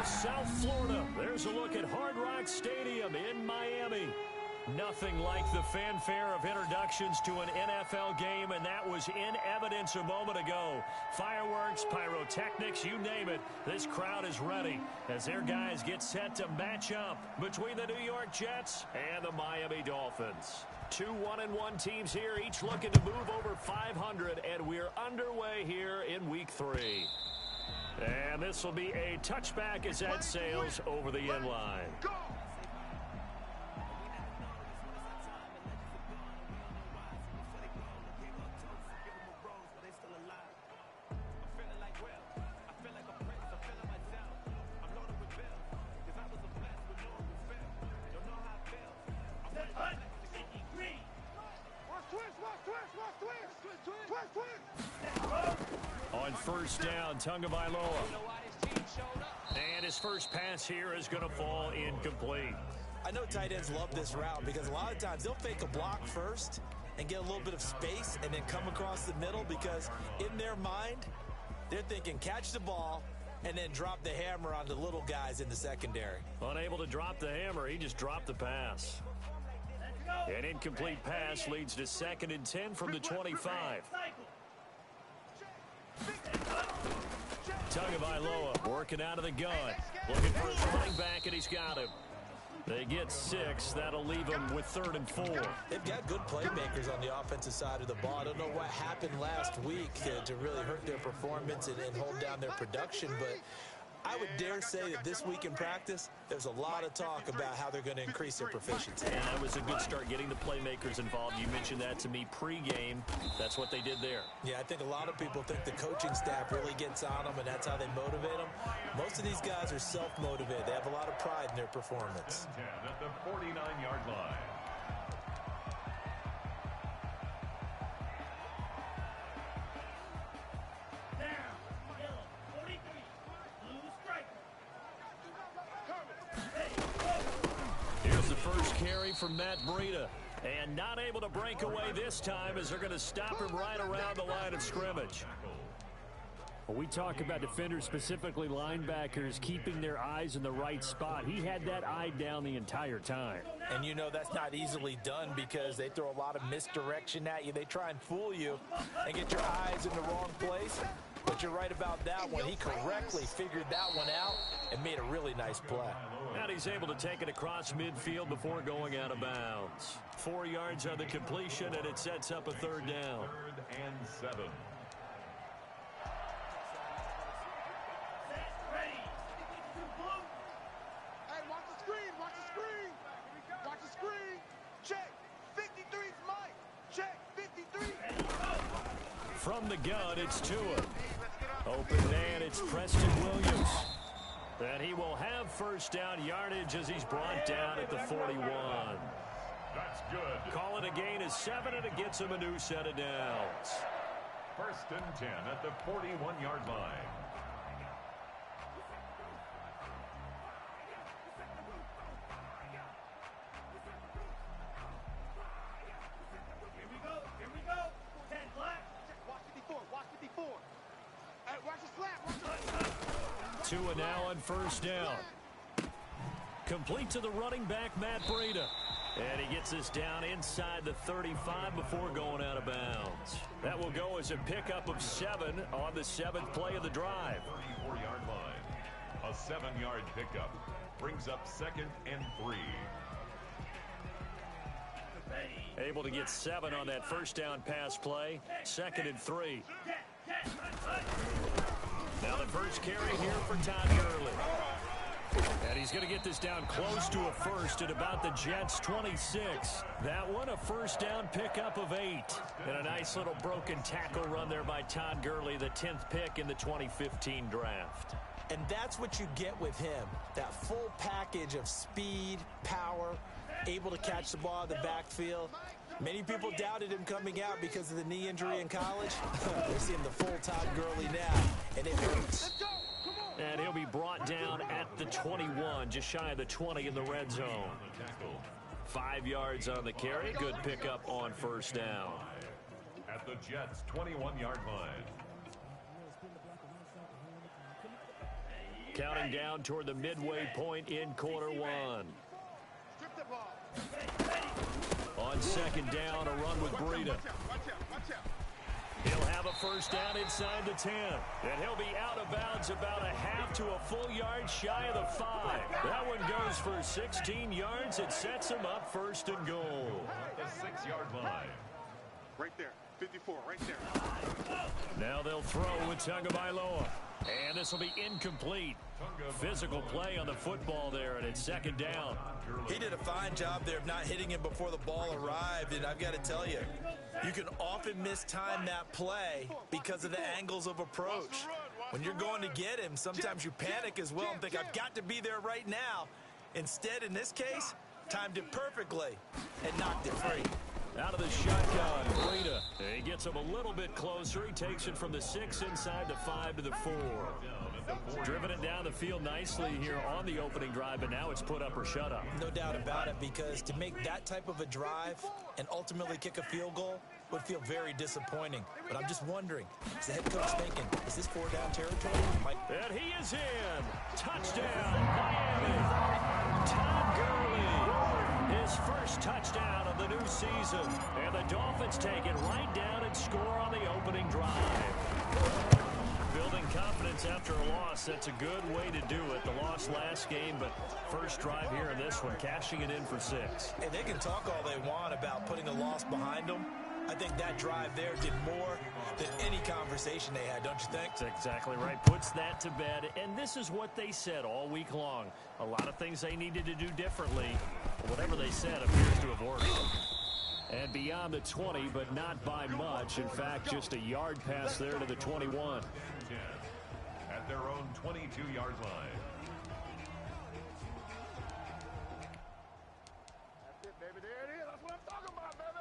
South Florida. There's a look at Hard Rock Stadium in Miami. Nothing like the fanfare of introductions to an NFL game, and that was in evidence a moment ago. Fireworks, pyrotechnics, you name it. This crowd is ready as their guys get set to match up between the New York Jets and the Miami Dolphins. Two 1-1 teams here, each looking to move over 500, and we're underway here in Week 3. And this will be a touchback as that sails over the end line. On first down, Tagovailoa. And his first pass here is going to fall incomplete. I know tight ends love this route because a lot of times they'll fake a block first and get a little bit of space and then come across the middle because in their mind, they're thinking catch the ball and then drop the hammer on the little guys in the secondary. Unable to drop the hammer, he just dropped the pass. An incomplete pass leads to 2nd and 10 from the 25. Tagovailoa working out of the gun. Looking for his running back, and he's got him. They get 6. That'll leave them with 3rd and 4. They've got good playmakers on the offensive side of the ball. I don't know what happened last week to really hurt their performance and hold down their production, but I would dare say that this week in practice, there's a lot of talk about how they're going to increase their proficiency. And that was a good start getting the playmakers involved. You mentioned that to me pregame. That's what they did there. Yeah, I think a lot of people think the coaching staff really gets on them, and that's how they motivate them. Most of these guys are self-motivated. They have a lot of pride in their performance. At the 49-yard line. Carry from Matt Breida, and not able to break away this time as they're going to stop him right around the line of scrimmage. Well, we talk about defenders, specifically linebackers, keeping their eyes in the right spot. He had that eye down the entire time. And you know that's not easily done because they throw a lot of misdirection at you. They try and fool you and get your eyes in the wrong place. But you're right about that one. He correctly figured that one out and made a really nice play. And he's able to take it across midfield before going out of bounds. 4 yards on the completion, and it sets up a 3rd down. 3rd and 7. Hey, watch the screen, watch the screen. Watch the screen. Check. 53's Mike. Check. 53. From the gun, it's Tua. Open man, it's Preston Williams. And he will have 1st down yardage as he's brought down at the 41. That's good. Call it a gain of 7, and it gets him a new set of downs. 1st and 10 at the 41-yard line. Here we go. Here we go. 10 black. Watch 54. Watch 54. Hey, watch the slap. Watch the slap. Tua now on 1st down. Complete to the running back, Matt Breida. And he gets this down inside the 35 before going out of bounds. That will go as a pickup of 7 on the 7th play of the drive. 34-yard line. A 7-yard pickup brings up 2nd and 3. Able to get 7 on that 1st down pass play. 2nd and 3. Now the first carry here for Todd Gurley. And he's going to get this down close to a 1st at about the Jets' 26. That one a 1st down pickup of 8. And a nice little broken tackle run there by Todd Gurley, the 10th pick in the 2015 draft. And that's what you get with him, that full package of speed, power, able to catch the ball in the backfield. Many people doubted him coming out because of the knee injury in college. They're seeing the full Todd Gurley now, and it hurts. And he'll be brought down at the 21, just shy of the 20 in the red zone. 5 yards on the carry. Good pickup on 1st down. At the Jets' 21-yard line. counting down toward the midway point in quarter one. Strip the ball. On second down, a run with Breida. Watch out. He'll have a first down inside the 10. And he'll be out of bounds about a half to a full yard shy of the 5. That one goes for 16 yards. It sets him up first and goal. The 6-yard line. Right there. 54, right there. Now they'll throw with Tagovailoa. And this will be incomplete. Physical play on the football there, and it's second down. He did a fine job there of not hitting him before the ball arrived, and I've got to tell you, you can often mistime that play because of the angles of approach. When you're going to get him, sometimes you panic as well and think, I've got to be there right now. Instead, in this case, timed it perfectly and knocked it free. Out of the shotgun, Breida. He gets him a little bit closer. He takes it from the 6 inside the 5 to the 4. Driven it down the field nicely here on the opening drive, but now it's put up or shut up. No doubt about it, because to make that type of a drive and ultimately kick a field goal would feel very disappointing. But I'm just wondering, is the head coach thinking, is this 4-down territory? And he is in. Touchdown, Miami. Todd Gurley. His first touchdown of the new season. And the Dolphins take it right down and score on the opening drive. Building confidence after a loss, that's a good way to do it. The loss last game, but first drive here in this one, cashing it in for 6. And they can talk all they want about putting a loss behind them. I think that drive there did more than any conversation they had, don't you think? That's exactly right. Puts that to bed. And this is what they said all week long. A lot of things they needed to do differently. Whatever they said appears to have worked. And beyond the 20, but not by much. In fact, just a yard pass there to the 21. At their own 22-yard line. That's it, baby. There it is. That's what I'm talking about, baby.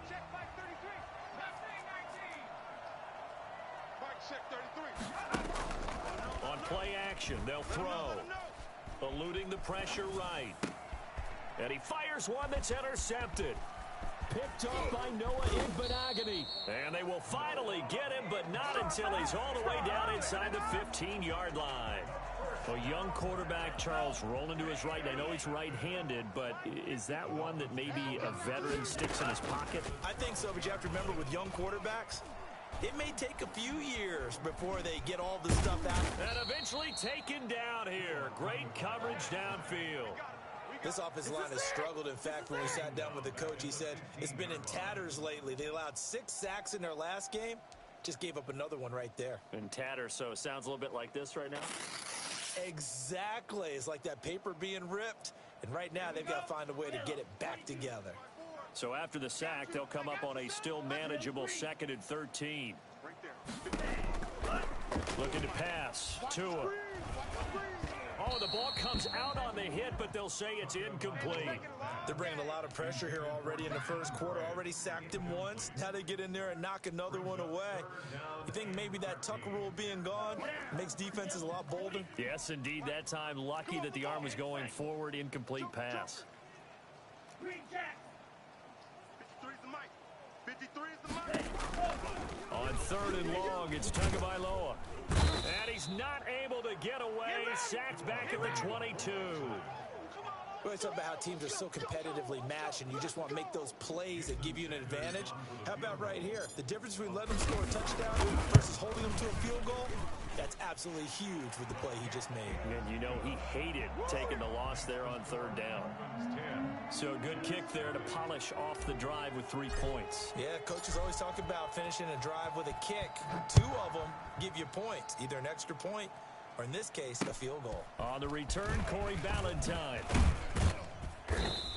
Check Mike 33. Mike check 33. On play action, they'll throw. Eluding the pressure right. And he fires one that's intercepted. Picked up by Noah Igbenogany. And they will finally get him, but not until he's all the way down inside the 15-yard line. A young quarterback, Charles, rolling to his right. I know he's right-handed, but is that one that maybe a veteran sticks in his pocket? I think so, but you have to remember with young quarterbacks, it may take a few years before they get all the stuff out. And eventually taken down here. Great coverage downfield. This offensive line has struggled. In fact, when we sat down with the coach, he said it's been in tatters lately. They allowed 6 sacks in their last game. Just gave up another one right there. In tatters, so it sounds a little bit like this right now? Exactly. It's like that paper being ripped. And right now, they've got to find a way to get it back together. So after the sack, they'll come up on a still manageable 2nd and 13. Looking to pass. Tua. Oh, the ball comes out on the hit, but they'll say it's incomplete. They're bringing a lot of pressure here already in the first quarter. Already sacked him once. Now they get in there and knock another one away. You think maybe that Tucker rule being gone makes defenses a lot bolder? Yes, indeed. That time, lucky that the arm was going forward. Incomplete pass. 53 is the mic. 53 is the mic. On 3rd and long, it's Tagovailoa. And he's not able to get away. Sacked back at the 22. We always talk about how teams are so competitively matched and you just want to make those plays that give you an advantage. How about right here? The difference between letting them score a touchdown versus holding them to a field goal, that's absolutely huge with the play he just made. And you know he hated taking the loss there on 3rd down. So a good kick there to polish off the drive with 3 points. Yeah, coaches always talk about finishing a drive with a kick. 2 of them give you points, either an extra point or in this case, a field goal. On the return, Corey Ballantyne.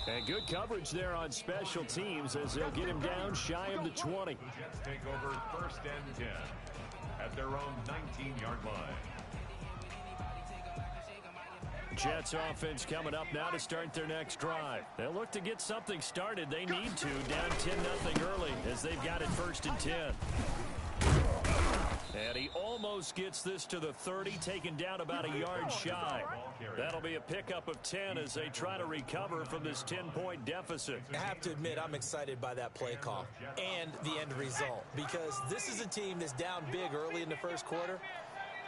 And good coverage there on special teams as they'll get him down shy of the 20. Jets take over 1st and 10 at their own 19-yard line. Jets offense coming up now to start their next drive. They'll look to get something started. They need to, down 10-0 early as they've got it 1st and 10. And he almost gets this to the 30, taken down about a yard shy. That'll be a pickup of 10 as they try to recover from this 10-point deficit. I have to admit, I'm excited by that play call and the end result, because this is a team that's down big early in the first quarter,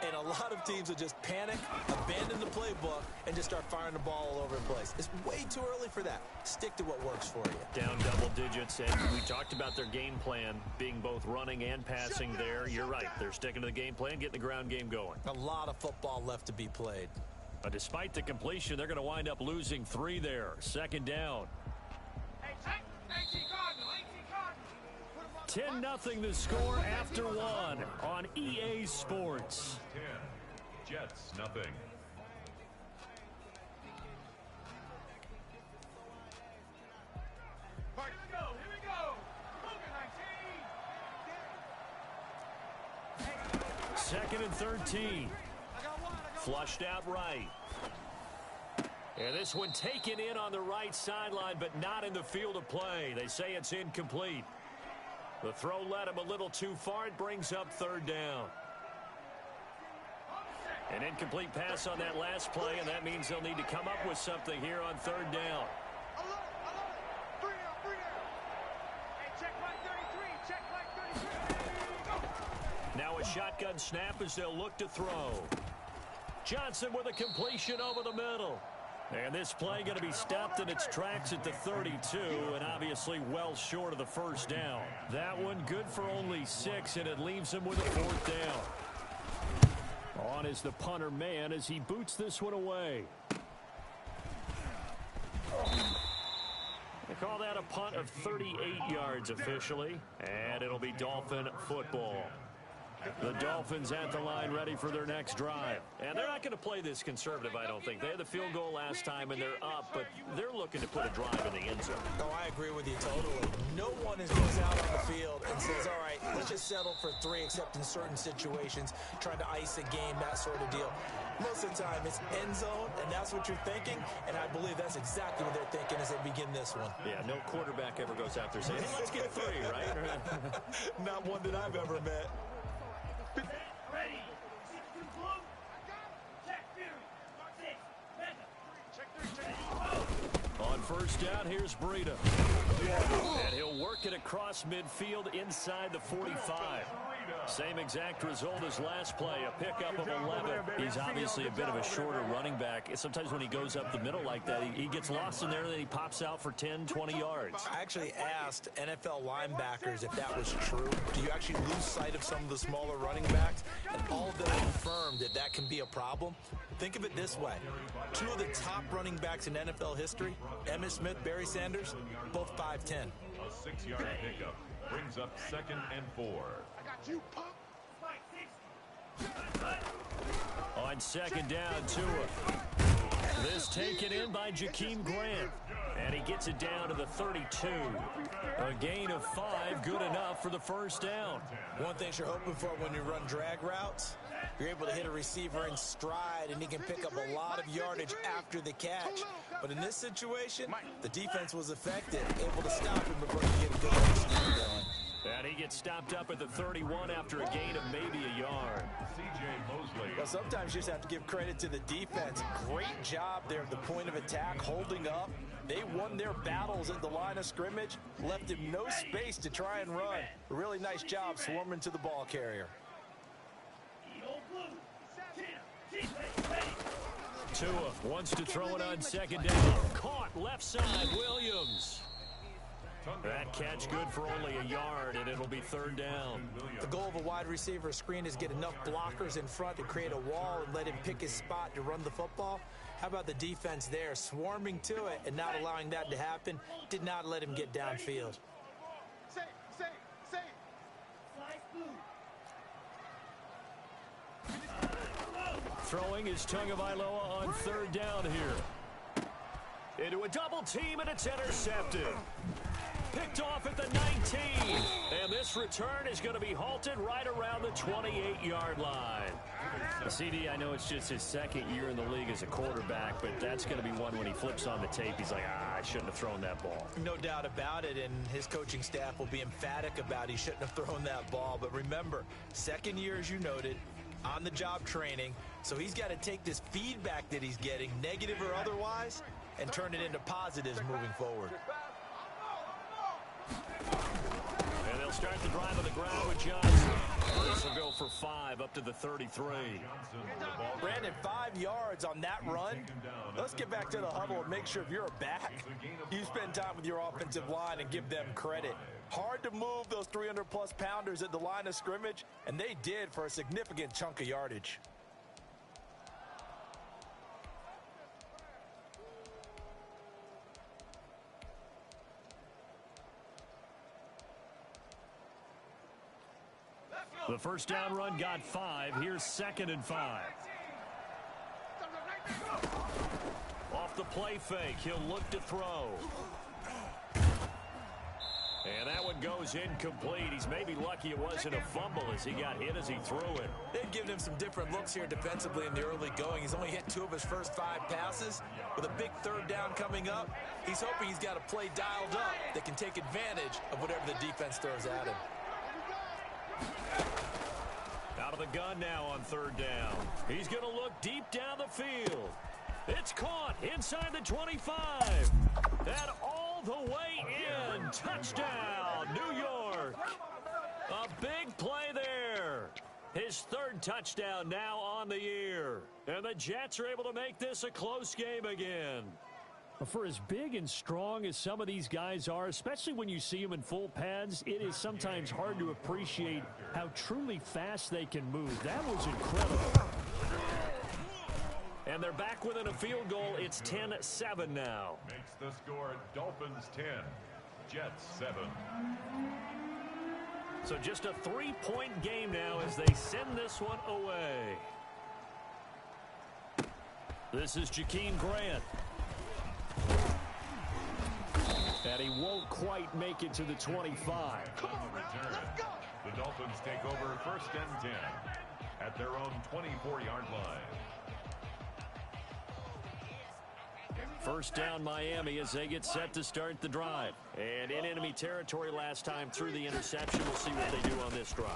and a lot of teams will just panic, abandon the playbook, and just start firing the ball all over the place. It's way too early for that. Stick to what works for you. Down double digits, and we talked about their game plan being both running and passing there. You're right. They're sticking to the game plan, getting the ground game going. A lot of football left to be played. But despite the completion, they're going to wind up losing 3 there. Second down. 10-0 the score after 1 on EA Sports. 10. Jets, nothing. Here we go. Second and 13. Flushed out right. And this one taken in on the right sideline, but not in the field of play. They say it's incomplete. The throw led him a little too far. It brings up third down. An incomplete pass on that last play, and that means they'll need to come up with something here on third down. Now a shotgun snap as they'll look to throw. Johnson with a completion over the middle. And this play going to be stopped in its tracks at the 32, and obviously well short of the first down. That one good for only 6, and it leaves him with a fourth down. On is the punter man as he boots this one away. They call that a punt of 38 yards officially, and it'll be Dolphin football. The Dolphins at the line ready for their next drive. And they're not going to play this conservative, I don't think. They had the field goal last time, and they're up, but they're looking to put a drive in the end zone. Oh, I agree with you totally. No one goes out on the field and says, all right, let's just settle for 3, except in certain situations, trying to ice a game, that sort of deal. Most of the time, it's end zone, and that's what you're thinking, and I believe that's exactly what they're thinking as they begin this one. Yeah, no quarterback ever goes out there saying, hey, let's get 3, right? Not one that I've ever met. Ready. On first down, here's Breida. And he'll work it across midfield inside the 45. Same exact result as last play, a pickup of 11. He's obviously a bit of a shorter running back. Sometimes when he goes up the middle like that, he gets lost in there, and then he pops out for 10, 20 yards. I actually asked NFL linebackers if that was true. Do you actually lose sight of some of the smaller running backs? And all of them confirmed that that can be a problem. Think of it this way. 2 of the top running backs in NFL history, Emmitt Smith, Barry Sanders, both 5'10". A 6-yard pickup brings up 2nd and 4. I got you, punk. On second down, Tua. This taken in by Jakeem Grant. And he gets it down to the 32. A gain of 5, good enough for the first down. One thing you're hoping for when you run drag routes, you're able to hit a receiver in stride, and he can pick up a lot of yardage after the catch. But in this situation, the defense was effective, able to stop him before he get a good understanding going. And he gets stopped up at the 31 after a gain of maybe a yard. C.J. Mosley. Well, sometimes you just have to give credit to the defense. Great job there at the point of attack, holding up. They won their battles at the line of scrimmage, left him no space to try and run. A really nice job swarming to the ball carrier. Tua wants to throw it on second down. Caught left side, Williams. That catch good for only a yard, and it'll be third down. The goal of a wide receiver screen is get enough blockers in front to create a wall and let him pick his spot to run the football. How about the defense there, swarming to it and not allowing that to happen? Did not let him get downfield. Throwing is Tagovailoa on third down here. Into a double team, and it's intercepted. picked off at the 19. And this return is going to be halted right around the 28-yard line. CD, I know it's just his second year in the league as a quarterback, but that's going to be one when he flips on the tape, he's like, I shouldn't have thrown that ball. No doubt about it, and his coaching staff will be emphatic about he shouldn't have thrown that ball. But remember, second year, as you noted, on-the-job training, so he's got to take this feedback that he's getting, negative or otherwise, and turn it into positives moving forward. And they'll start the drive on the ground with Johnson. This will go for 5 up to the 33. Brandon, 5 yards on that run. Let's get back to the huddle and make sure if you're a back, you spend time with your offensive line and give them credit. Hard to move those 300-plus pounders at the line of scrimmage, and they did for a significant chunk of yardage. The first down run got 5. Here's 2nd and 5. Off the play fake, he'll look to throw. And that one goes incomplete. He's maybe lucky it wasn't a fumble as he got hit as he threw it. They've given him some different looks here defensively in the early going. He's only hit 2 of his first 5 passes. With a big third down coming up, he's hoping he's got a play dialed up that can take advantage of whatever the defense throws at him. Out of the gun now on 3rd down. He's going to look deep down the field. It's caught inside the 25. And all the way in. Touchdown, New York. A big play there. His 3rd touchdown now on the year. And the Jets are able to make this a close game again. For as big and strong as some of these guys are, especially when you see them in full pads, it is sometimes hard to appreciate how truly fast they can move. That was incredible. And they're back within a field goal. It's 10-7 now. Makes the score Dolphins 10, Jets 7. So just a 3-point game now as they send this one away. This is Jakeem Grant. And he won't quite make it to the 25. On the return, the Dolphins take over 1st and 10 at their own 24-yard line. First down Miami as they get set to start the drive. And in enemy territory last time through the interception. We'll see what they do on this drive.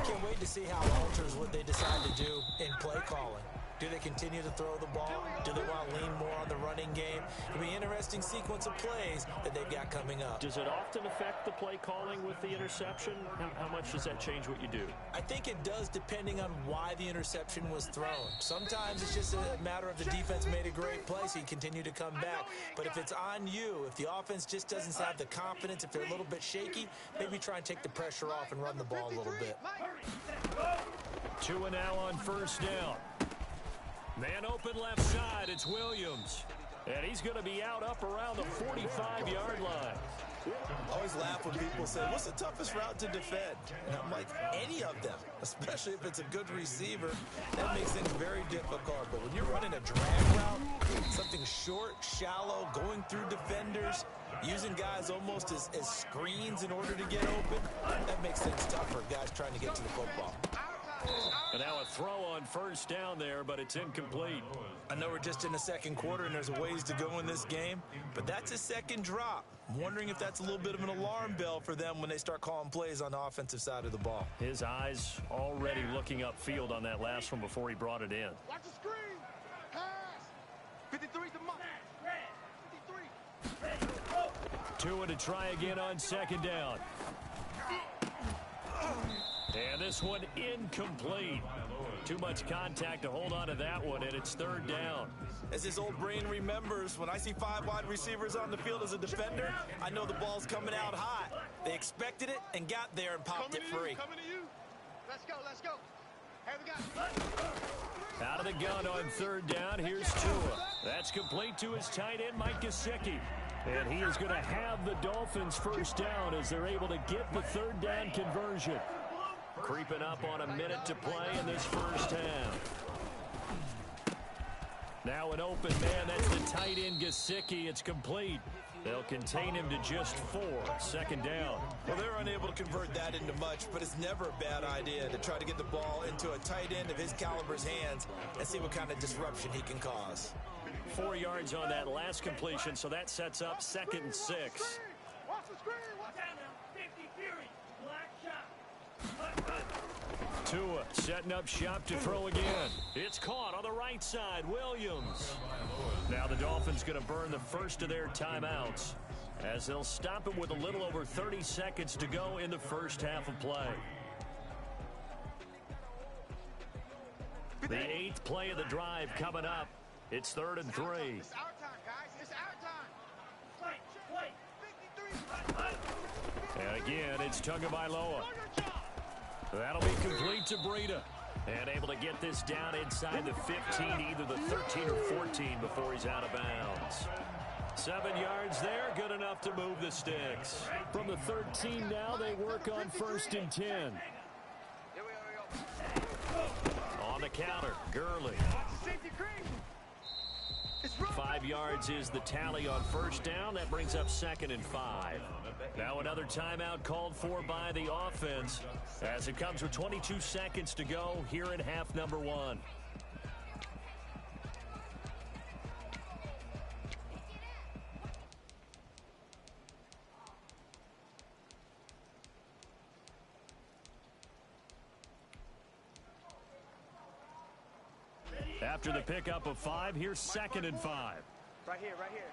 Can't wait to see how it alters what they decide to do in play calling. Do they continue to throw the ball? Do they want to lean more on the running game? It'll be an interesting sequence of plays that they've got coming up. Does it often affect the play calling with the interception? How much does that change what you do? I think it does depending on why the interception was thrown. Sometimes it's just a matter of the defense made a great play, so you continue to come back. But if it's on you, if the offense just doesn't have the confidence, if they're a little bit shaky, maybe try and take the pressure off and run the ball a little bit. 2 and now on 1st down. Man open left side, it's Williams. And he's going to be out up around the 45-yard line. I always laugh when people say, what's the toughest route to defend? And I'm like, any of them, especially if it's a good receiver. That makes things very difficult. But when you're running a drag route, something short, shallow, going through defenders, using guys almost as screens in order to get open, that makes things tougher, guys trying to get to the football. And now a throw on 1st down there, but it's incomplete. I know we're just in the 2nd quarter and there's a ways to go in this game, but that's a 2nd drop. I'm wondering if that's a little bit of an alarm bell for them when they start calling plays on the offensive side of the ball. His eyes already looking upfield on that last one before he brought it in. Watch the screen. Pass. 53 to Muck. 53. Tua to try again on 2nd down. And this one incomplete. Too much contact to hold on to that one, and it's 3rd down. As his old brain remembers, when I see 5 wide receivers on the field as a defender, I know the ball's coming out hot. They expected it and got there and popped it free. Coming to you. Let's go, let's go. Here we go. Out of the gun on 3rd down, here's Tua. That's complete to his tight end, Mike Gesicki. And he is going to have the Dolphins 1st down as they're able to get the 3rd down conversion. Creeping up on a minute to play in this 1st half. Now an open man. That's the tight end, Gesicki. It's complete. They'll contain him to just 4. Second down. Well, they're unable to convert that into much, but it's never a bad idea to try to get the ball into a tight end of his caliber's hands and see what kind of disruption he can cause. 4 yards on that last completion, so that sets up 2nd and 6. Watch the screen. Watch down now. 50 Fury. Black shot. Tua setting up shop to throw again. It's caught on the right side. Williams. Now the Dolphins going to burn the first of their timeouts as they'll stop him with a little over 30 seconds to go in the first half of play. The 8th play of the drive coming up. It's 3rd and 3. It's our time, guys. It's our time. Play. And again, it's Tagovailoa. That'll be complete to Breida. And able to get this down inside the 15, either the 13 or 14 before he's out of bounds. 7 yards there, good enough to move the sticks. From the 13 now, they work on 1st and 10. On the counter, Gurley. 5 yards is the tally on 1st down. That brings up 2nd and 5. Now another timeout called for by the offense as it comes with 22 seconds to go here in half number 1. After the pickup of 5, here's 2nd and 5. Right here, right here.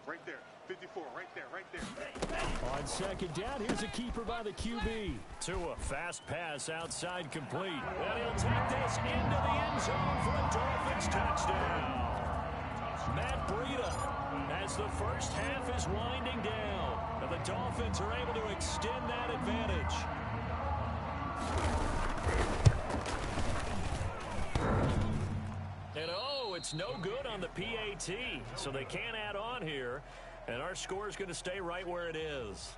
Right there. 54, right there, right there. On 2nd down, here's a keeper by the QB. Tua, fast pass outside complete. And he'll take this into the end zone for a Dolphins touchdown. Matt Breida, as the first half is winding down, and the Dolphins are able to extend that advantage. And oh, it's no good on the PAT, so they can't add on here. And our score is going to stay right where it is.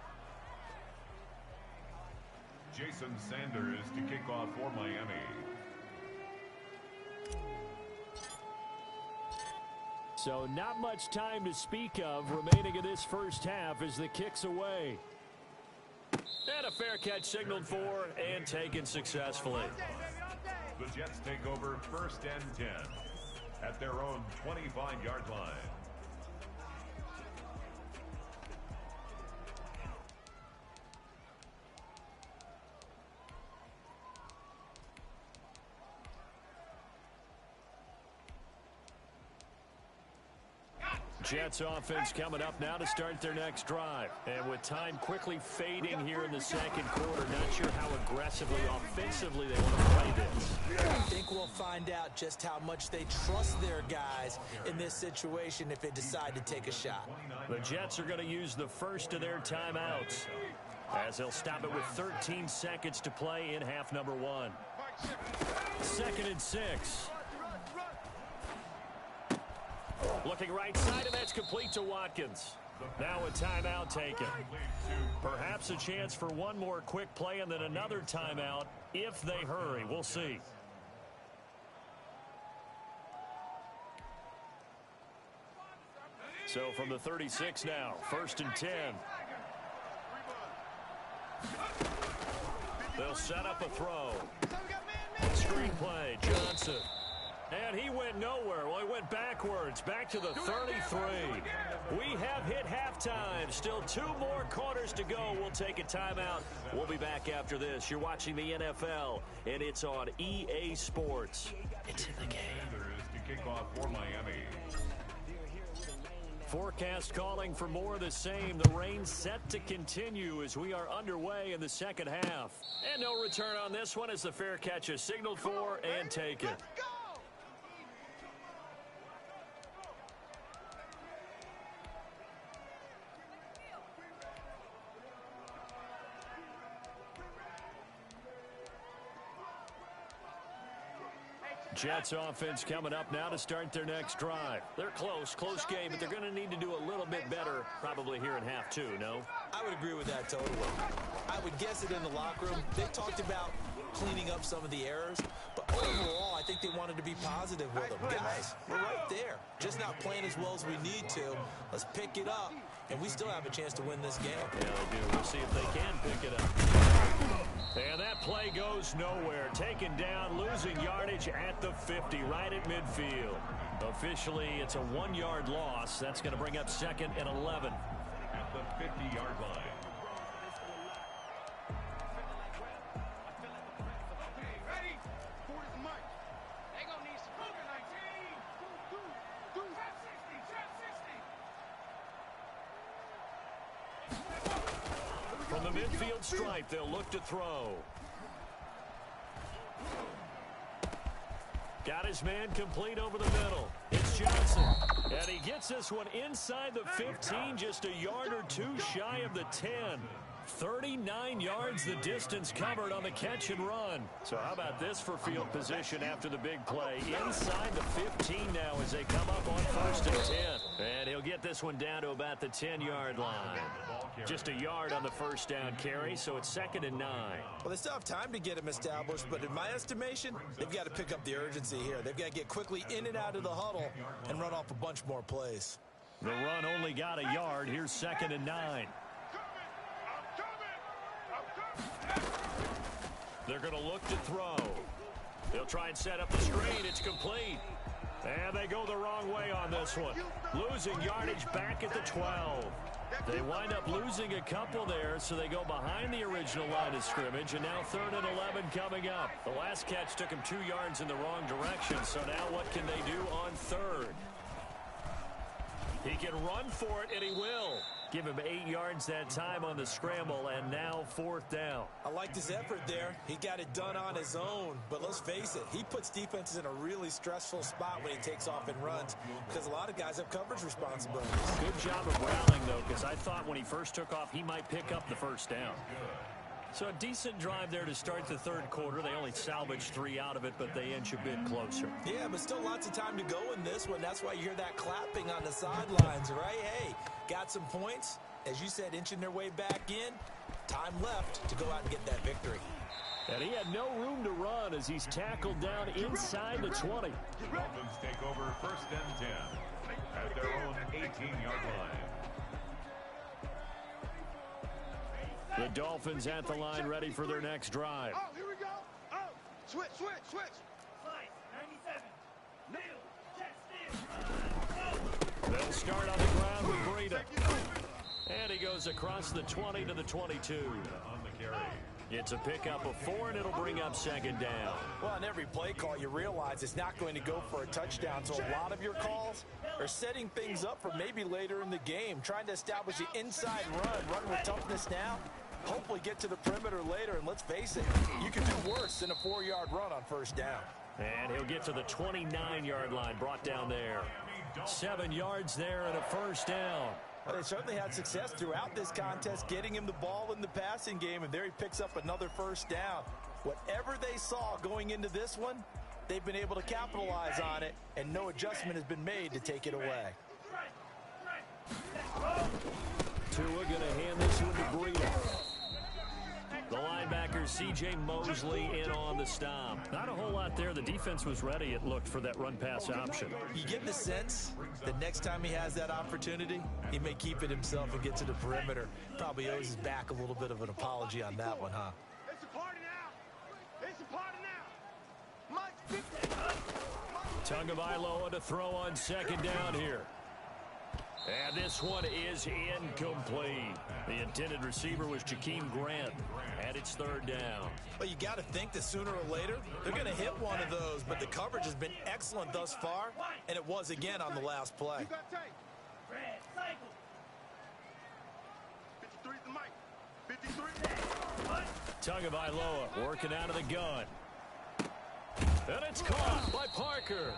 Jason Sanders to kick off for Miami. So not much time to speak of remaining in this first half as the kick's away. And a fair catch signaled for and taken successfully. The Jets take over 1st and 10 at their own 25-yard line. Jets offense coming up now to start their next drive. And with time quickly fading here in the 2nd quarter, not sure how aggressively, offensively they want to play this. I think we'll find out just how much they trust their guys in this situation if they decide to take a shot. The Jets are going to use the first of their timeouts as they'll stop it with 13 seconds to play in half number 1. 2nd and 6. Looking right side, and that's complete to Watkins. Now a timeout taken. Perhaps a chance for one more quick play and then another timeout if they hurry. We'll see. So from the 36 now, 1st and 10. They'll set up a throw. Screen play, Johnson. And he went nowhere. Well, he went backwards, back to the 33. We have hit halftime. Still 2 more quarters to go. We'll take a timeout. We'll be back after this. You're watching the NFL, and it's on EA Sports. It's in the game. To kick off for Miami. Forecast calling for more of the same. The rain set to continue as we are underway in the 2nd half. And no return on this one as the fair catch is signaled for and taken. Jets offense coming up now to start their next drive. They're close game, but they're going to need to do a little bit better probably here in half 2, no? I would agree with that totally. I would guess it in the locker room. They talked about cleaning up some of the errors, but overall I think they wanted to be positive with him. Guys, we're right there. Just not playing as well as we need to. Let's pick it up, and we still have a chance to win this game. Yeah, they do. We'll see if they can pick it up. And that play goes nowhere. Taken down, losing yardage at the 50, right at midfield. Officially, it's a 1-yard loss. That's going to bring up 2nd and 11. At the 50-yard line. From the midfield stripe, they'll look to throw. Got his man complete over the middle. It's Johnson. And he gets this one inside the 15, just a yard or two shy of the 10. 39 yards the distance covered on the catch and run. So how about this for field position after the big play? Inside the 15 now as they come up on 1st and 10. And he'll get this one down to about the 10-yard line. Just a yard on the first down carry, so it's 2nd and 9. Well, they still have time to get him established, but in my estimation, they've got to pick up the urgency here. They've got to get quickly in and out of the huddle and run off a bunch more plays. The run only got a yard. Here's 2nd and 9. They're going to look to throw. They'll try and set up the screen. It's complete. And they go the wrong way on this one. Losing yardage back at the 12. They wind up losing a couple there, so they go behind the original line of scrimmage, and now 3rd and 11 coming up. The last catch took him 2 yards in the wrong direction, so now what can they do on 3rd? He can run for it, and he will. Give him 8 yards that time on the scramble, and now 4th down. I liked his effort there. He got it done on his own. But let's face it, he puts defenses in a really stressful spot when he takes off and runs because a lot of guys have coverage responsibilities. Good job of rallying, though, because I thought when he first took off, he might pick up the 1st down. So a decent drive there to start the 3rd quarter. They only salvaged 3 out of it, but they inch a bit closer. Yeah, but still lots of time to go in this one. That's why you hear that clapping on the sidelines, right? Hey, got some points. As you said, inching their way back in. Time left to go out and get that victory. And he had no room to run as he's tackled down inside the 20. The Dolphins take over 1st and 10 at their own 18-yard line. The Dolphins at the line ready for their next drive. Oh, here we go. Oh, switch. They'll start on the ground with Breida. And he goes across the 20 to the 22. On the carry. It's a pickup of 4, and it'll bring up 2nd down. Well, on every play call, you realize it's not going to go for a touchdown. So a lot of your calls are setting things up for maybe later in the game, trying to establish the inside run with toughness now. Hopefully get to the perimeter later, and let's face it, you can do worse than a 4-yard run on 1st down. And he'll get to the 29-yard line, brought down there. 7 yards there and a 1st down. Well, they certainly had success throughout this contest, getting him the ball in the passing game, and there he picks up another 1st down. Whatever they saw going into this one, they've been able to capitalize on it, and no adjustment has been made to take it away. Tua going to hand this one to Breida. The linebacker, C.J. Mosley, in on the stop. Not a whole lot there. The defense was ready, it looked, for that run-pass option. You get the sense that next time he has that opportunity, he may keep it himself and get to the perimeter. Probably owes his back a little bit of an apology on that one, huh? It's a party now. It's a party now. Tagovailoa to throw on 2nd down here. And this one is incomplete. The intended receiver was Jakeem Grant. And it's 3rd down. Well, you got to think that sooner or later, they're going to hit one of those. But the coverage has been excellent thus far, and it was again on the last play. You got tape. Red cycle. 53's the mic. 53. Tagovailoa working out of the gun. And it's caught by Parker.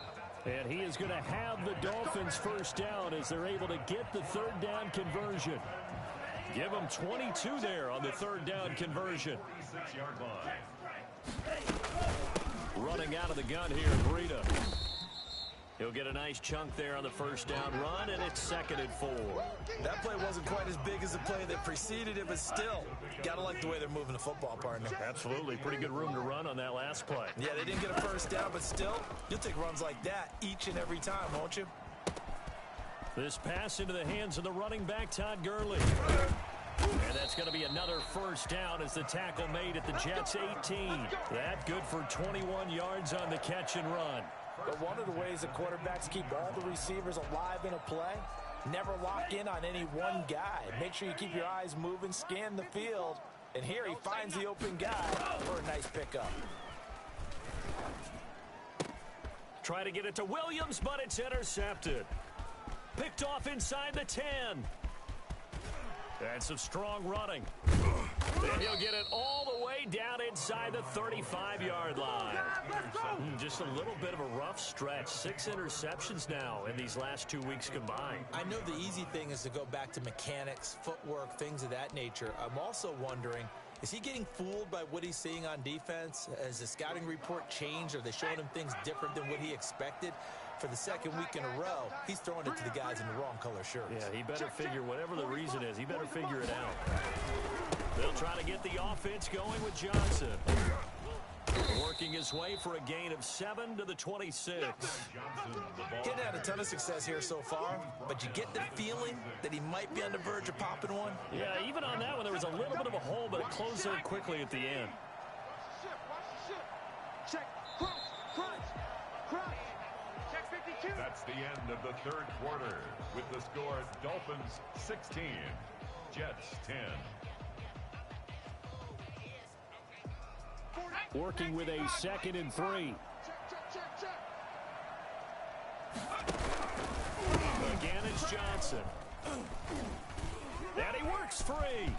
And he is going to have the Dolphins 1st down as they're able to get the 3rd down conversion. Give them 22 there on the 3rd down conversion. 6-yard line. Running out of the gun here, Breida. He'll get a nice chunk there on the first down run, and it's 2nd and 4. That play wasn't quite as big as the play that preceded it, but still, gotta like the way they're moving the football, partner. Absolutely. Pretty good room to run on that last play. Yeah, they didn't get a first down, but still, you'll take runs like that each and every time, won't you? This pass into the hands of the running back, Todd Gurley. And that's going to be another first down as the tackle made at the Jets' 18. That good for 21 yards on the catch and run. But one of the ways the quarterbacks keep all the receivers alive in a play, never lock in on any one guy. Make sure you keep your eyes moving, scan the field, and here he finds the open guy for a nice pickup. Try to get it to Williams, but it's intercepted. Picked off inside the 10. And some strong running. And he'll get it all the way down inside the 35-yard line. Just a little bit of a rough stretch. 6 interceptions now in these last 2 weeks combined. I know the easy thing is to go back to mechanics, footwork, things of that nature. I'm also wondering, is he getting fooled by what he's seeing on defense? Has the scouting report changed? Are they showing him things different than what he expected? For the second week in a row, he's throwing it to the guys in the wrong color shirts. Yeah, he better figure, whatever the reason is, he better figure it out. They'll try to get the offense going with Johnson. Working his way for a gain of 7 to the 26. He's had a ton of success here so far, but you get the feeling that he might be on the verge of popping one. Yeah, even on that one, there was a little bit of a hole, but it closed there quickly at the end. Check. Crunch. Check 52. That's the end of the third quarter with the score Dolphins 16, Jets 10. Working with a 2nd and 3. Again, it's Johnson. And he works free.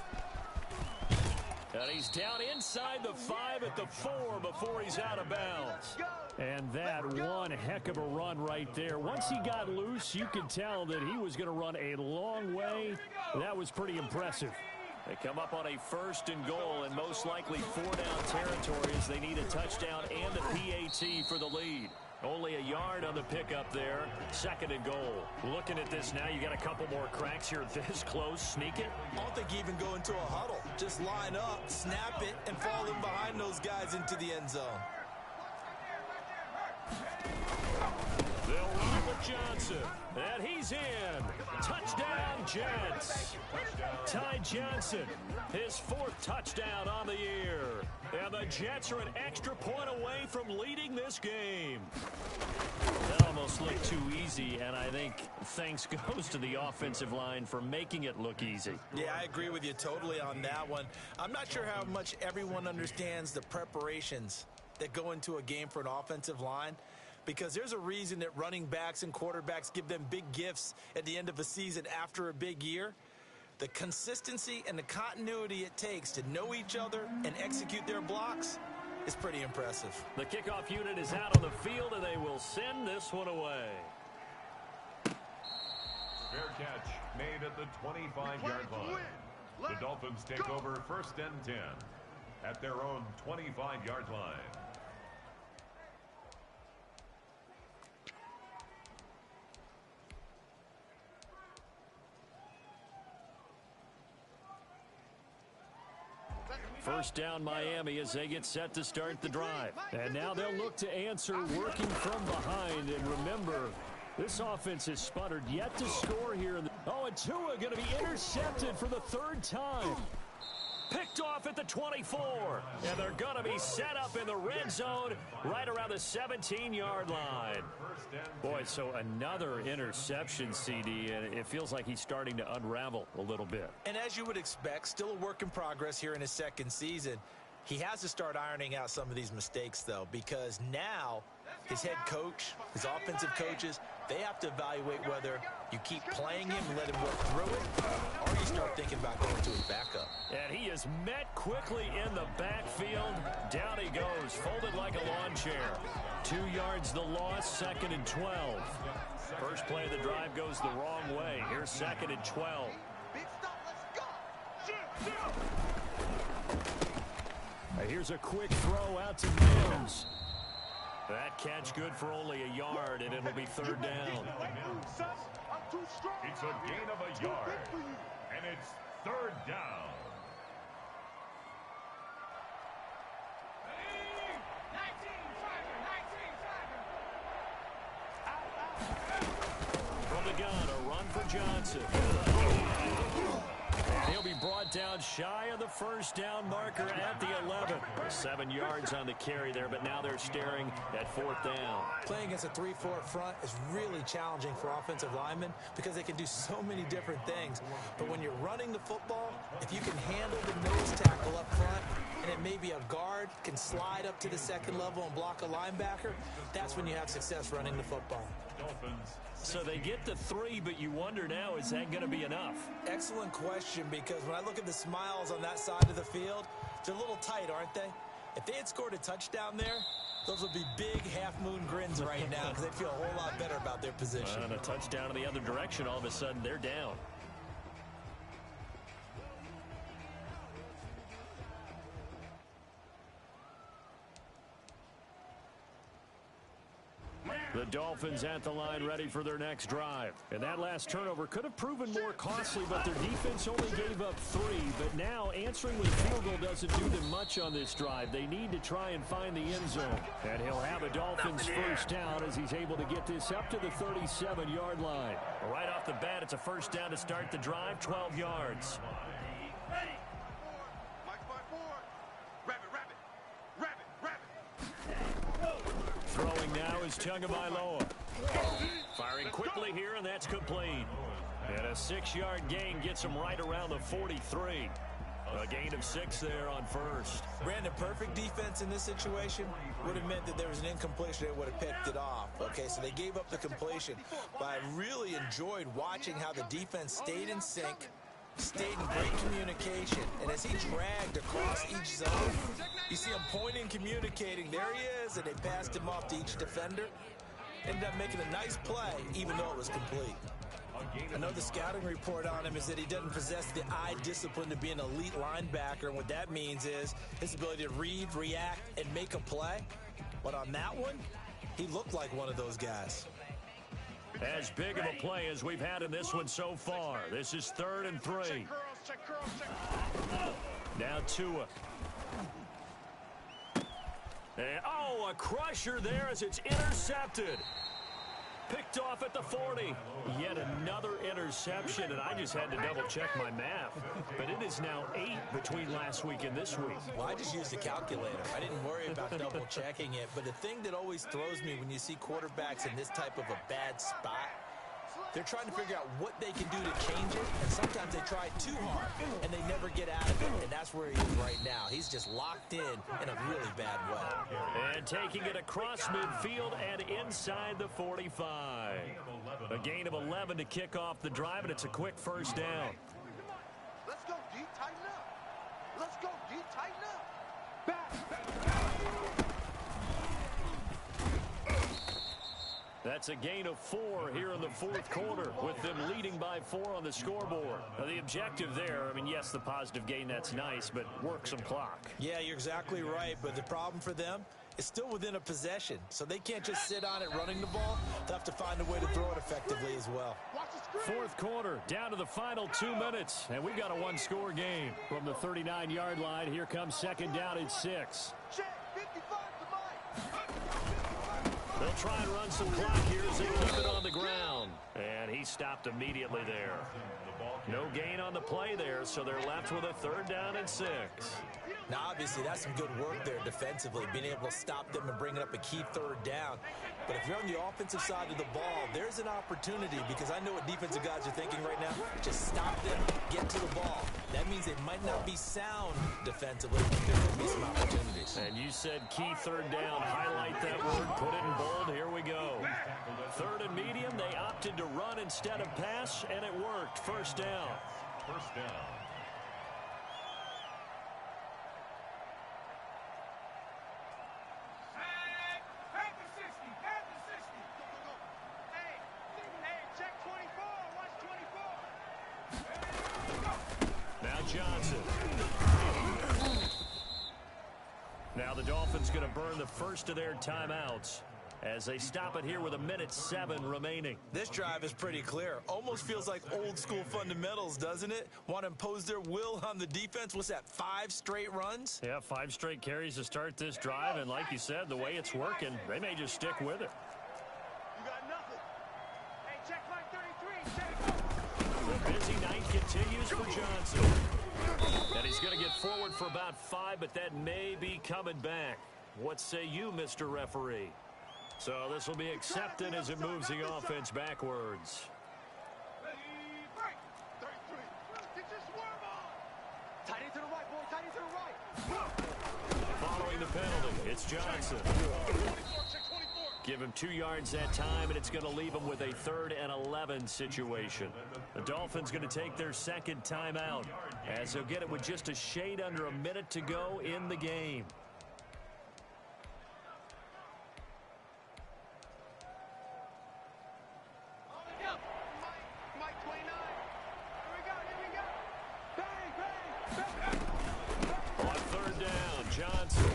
And he's down inside the 5 at the 4 before he's out of bounds. And that one heck of a run right there. Once he got loose, you could tell that he was going to run a long way. That was pretty impressive. They come up on a 1st and goal, and most likely 4-down territory as they need a touchdown and a PAT for the lead. Only a yard on the pickup there. 2nd and goal. Looking at this now, you got a couple more cracks here this close. Sneak it. I don't think you even go into a huddle. Just line up, snap it, and fall in behind those guys into the end zone. They'll run with Johnson. And he's in. Touchdown, Jets. Ty Johnson, his 4th touchdown on the year. And the Jets are an extra point away from leading this game. That almost looked too easy, and I think thanks goes to the offensive line for making it look easy. Yeah, I agree with you totally on that one. I'm not sure how much everyone understands the preparations that go into a game for an offensive line, because there's a reason that running backs and quarterbacks give them big gifts at the end of a season after a big year. The consistency and the continuity it takes to know each other and execute their blocks is pretty impressive. The kickoff unit is out on the field, and they will send this one away. Fair catch made at the 25-yard line. The Dolphins take over 1st and 10 at their own 25-yard line. First down, Miami, as they get set to start the drive. And now they'll look to answer working from behind. And remember, this offense has sputtered yet to score here. And Tua going to be intercepted for the 3rd time. Picked off at the 24. And they're going to be set up in the red zone right around the 17-yard line. Boy, so another interception, CD, and it feels like he's starting to unravel a little bit. And as you would expect, still a work in progress here in his 2nd season. He has to start ironing out some of these mistakes, though, because now his head coach, his offensive coaches, they have to evaluate whether you keep playing him and let him work through it, or you start thinking about going to his backup. And he is met quickly in the backfield. Down he goes, folded like a lawn chair. 2 yards the loss, 2nd and 12. First play of the drive goes the wrong way. Here's 2nd and 12. Big stop, let's go. Here's a quick throw out to Mims. That catch good for only a yard, and it'll be third down. It's a gain of a yard, and it's third down. From the gun, a run for Johnson. He'll be brought down shy of the first down marker at the 11. 7 yards on the carry there, but now they're staring at fourth down. Playing against a 3-4 front is really challenging for offensive linemen because they can do so many different things. But when you're running the football, if you can handle the nose tackle up front, and it may be a guard can slide up to the second level and block a linebacker, that's when you have success running the football. So they get the 3, but you wonder now, is that going to be enough? Excellent question, because when I look at the smiles on that side of the field, they're a little tight, aren't they? If they had scored a touchdown there, those would be big half-moon grins right now because they feel a whole lot better about their position. And a touchdown in the other direction, all of a sudden they're down. The Dolphins at the line ready for their next drive. And that last turnover could have proven more costly, but their defense only gave up 3. But now answering with a field goal doesn't do them much on this drive. They need to try and find the end zone. And he'll have a Dolphins first down as he's able to get this up to the 37-yard line. Right off the bat, it's a first down to start the drive, 12 yards. Throwing now is Tagovailoa. Firing quickly here, and that's complete. And a 6-yard gain gets him right around the 43. A gain of 6 there on first. Brandon, perfect defense in this situation would have meant that there was an incompletion that would have picked it off. Okay, so they gave up the completion. But I really enjoyed watching how the defense stayed in sync, stayed in great communication, and as he dragged across each zone, you see him pointing, communicating. There he is, and they passed him off to each defender. Ended up making a nice play, even though it was complete. I know the scouting report on him is that he doesn't possess the eye discipline to be an elite linebacker, and what that means is his ability to read, react, and make a play. But on that one, he looked like one of those guys. As big of a play as we've had in this one so far. This is 3rd and 3. Now Tua. And, a crusher there as it's intercepted. Picked off at the 40. Yet another interception, and I just had to double-check my math. But it is now 8 between last week and this week. Well, I just used a calculator. I didn't worry about double-checking it. But the thing that always throws me when you see quarterbacks in this type of a bad spot, they're trying to figure out what they can do to change it, and sometimes they try too hard, and they never get out of it, and that's where he is right now. He's just locked in a really bad way. And taking it across midfield and inside the 45. A gain of 11 to kick off the drive, and it's a quick first down. Let's go, D. Tighten up. Let's go, D. Tighten up. Back. That's a gain of 4 here in the 4th quarter, with them leading by 4 on the scoreboard. Now, the objective there, I mean, yes, the positive gain, that's nice, but work some clock. Yeah, you're exactly right, but the problem for them is still within a possession, so they can't just sit on it running the ball. They'll have to find a way to throw it effectively as well. 4th quarter, down to the final 2 minutes, and we've got a 1-score game. From the 39-yard line, here comes 2nd down and 6. They'll try and run some clock here as they keep it on the ground. And he stopped immediately there. No gain on the play there, so they're left with a 3rd down and 6. Now, obviously, that's some good work there defensively, being able to stop them and bringing up a key 3rd down. But if you're on the offensive side of the ball, there's an opportunity, because I know what defensive guys are thinking right now. Just stop them, get to the ball. That means they might not be sound defensively, but there could be some opportunities. And you said key 3rd down. Highlight that word, put it in bold. Here we go. 3rd and medium, they opted to run instead of pass, and it worked. First down. First down. Johnson. Now Now the Dolphins going to burn the first of their timeouts as they stop it here with 1:07 remaining. This drive is pretty clear. Almost feels like old school fundamentals, doesn't it? Want to impose their will on the defense. What's that, 5 straight runs? Yeah, 5 straight carries to start this drive, and like you said, the way it's working, they may just stick with it. You got nothing. Hey, check line 33. Check. The busy night continues for Johnson. And he's going to get forward for about 5, but that may be coming back. What say you, Mr. Referee? So this will be accepted as it moves the offense backwards. Ready, break. 33. Get your swerve on. Tight end to the right, boy. Tight end to the right. Following the penalty, it's Johnson. 24, check 24. Give him 2 yards that time, and it's going to leave him with a 3rd and 11 situation. The Dolphins going to take their second timeout as they'll get it with just a shade under a minute to go in the game. Mike 29. Here we go. Bang, bang. On 3rd down, Johnson.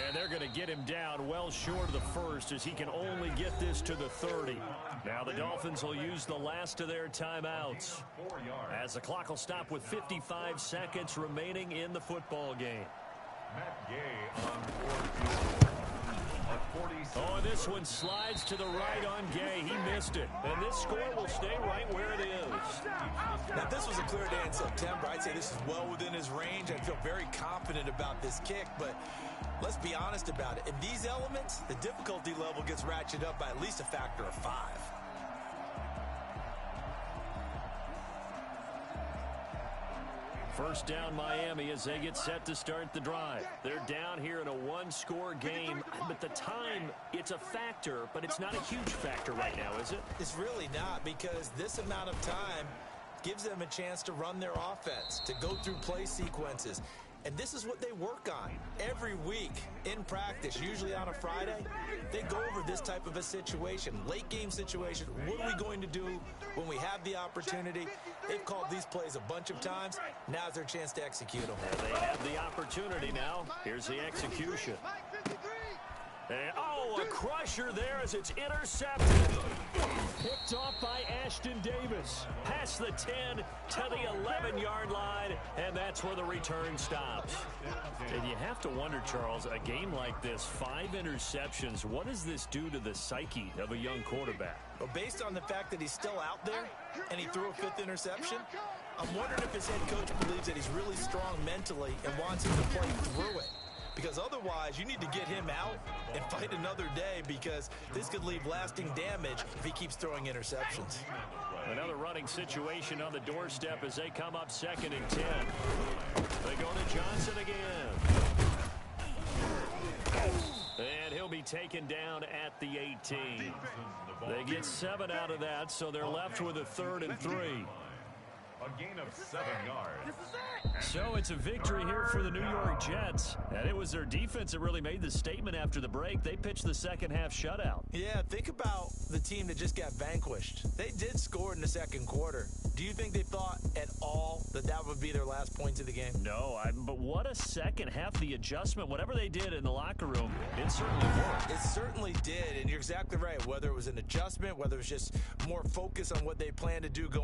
And they're going to get him down well short of the first as he can only get this to the 30. Now the Dolphins will use the last of their timeouts as the clock will stop with 55 seconds remaining in the football game. Matt Gay on 4 Oh, and this one slides to the right on Gay. He missed it. And this score will stay right where it is. Now, if this was a clear day in September, I'd say this is well within his range. I feel very confident about this kick, but let's be honest about it. In these elements, the difficulty level gets ratcheted up by at least a factor of 5. First down Miami as they get set to start the drive. They're down here in a 1-score game, but the time, it's a factor, but it's not a huge factor right now, is it? It's really not, because this amount of time gives them a chance to run their offense, to go through play sequences. And this is what they work on every week in practice, usually on a Friday. They go over this type of a situation, late game situation. What are we going to do when we have the opportunity? They've called these plays a bunch of times. Now's their chance to execute them. And they have the opportunity now. Here's the execution. Mike 53. And, oh, a crusher there as it's intercepted. Picked off by Ashton Davis. Past the 10 to the 11-yard line, and that's where the return stops. And you have to wonder, Charles, a game like this, 5 interceptions, what does this do to the psyche of a young quarterback? Well, based on the fact that he's still out there and he threw a 5th interception, I'm wondering if his head coach believes that he's really strong mentally and wants him to play through it. Because otherwise, you need to get him out and fight another day, because this could leave lasting damage if he keeps throwing interceptions. Another running situation on the doorstep as they come up 2nd and 10. They go to Johnson again. And he'll be taken down at the 18. They get 7 out of that, so they're left with a 3rd and 3. A gain of 7 yards. So it's a victory here for the New York Jets. And it was their defense that really made the statement after the break. They pitched the second half shutout. Yeah, think about the team that just got vanquished. They did score in the 2nd quarter. Do you think they thought at all that that would be their last points of the game? No, but what a second half. The adjustment, whatever they did in the locker room, it certainly worked. It certainly did, and you're exactly right. Whether it was an adjustment, whether it was just more focus on what they plan to do going